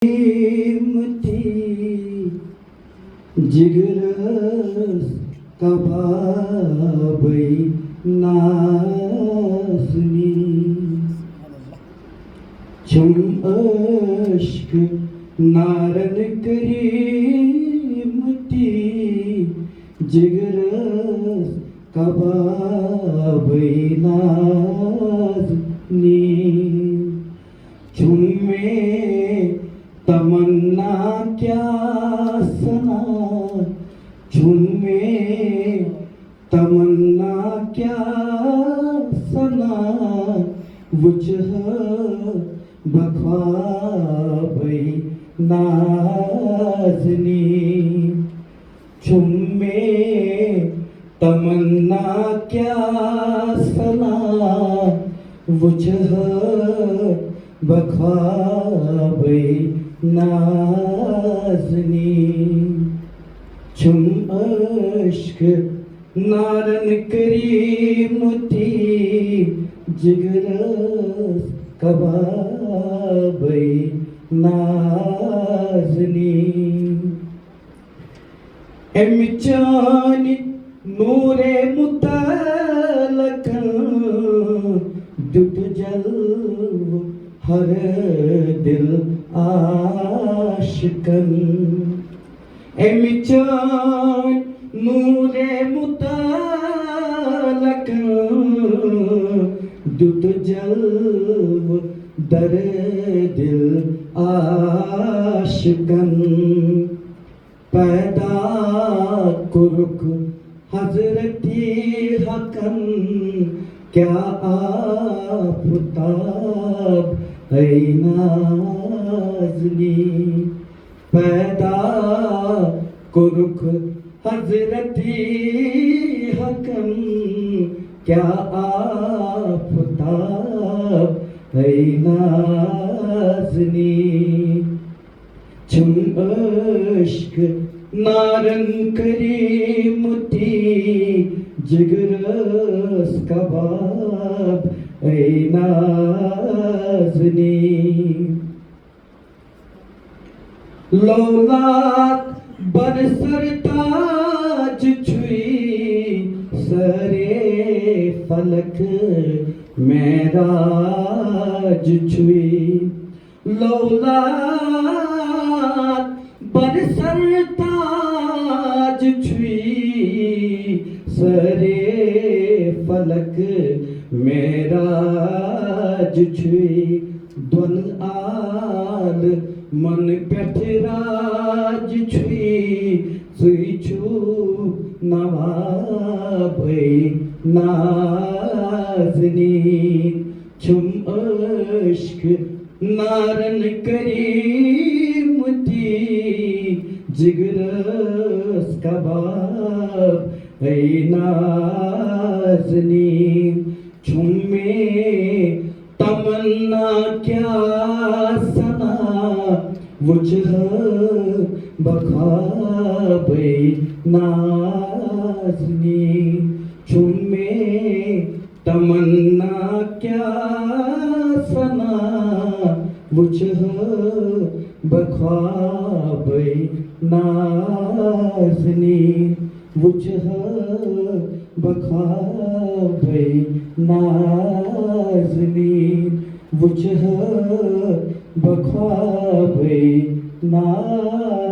कीमती जिगरस कबाबै नाज़नी चुम अश्क नारन करीमती जिगरस कबाबै नाज़नी झुमे तमन्ना क्या सना झुमे तमन्ना क्या सना वजह बख्वाबै नाज़नी झुमे तमन्ना क्या सना वजह बख्वाबै नाज़नी चुम अश्क नारन करीमती जिगरस कबाबै नाज़नी एमिचानी नूरे मुतलकन दुत जल्व हर दिल आशिकन एमिचान नूरे मुतलकन दुत जल्व दर दिल आशिकन पैदा कुरुक हजरती हकन क्या आफताब है नाज़नी पैदा कुरुख हजरती हकन क्या आफताब है नाज़नी चुम अश्क नारन करीमती जिगरस कबाब ऐ नाज़नी लौलाक बरसर ताज छुई सरे फलक मेराज छुई लौलाक बरसर ताज छुई सरे फलक मेराज छुई द्वन आल मन पेठराज छुई सुई छु नवाबै नाज़नी चुम अश्क नारन करीमती जिगरस कबाब है नाज़नी झुमे तमन्ना क्या सना वजह बख्वाबै नाज़नी झुमे तमन्ना क्या सना वजह बख्वाबै नाज़नी वजह बख्वाबै नाज़नी वजह बख्वाबै नाज़नी।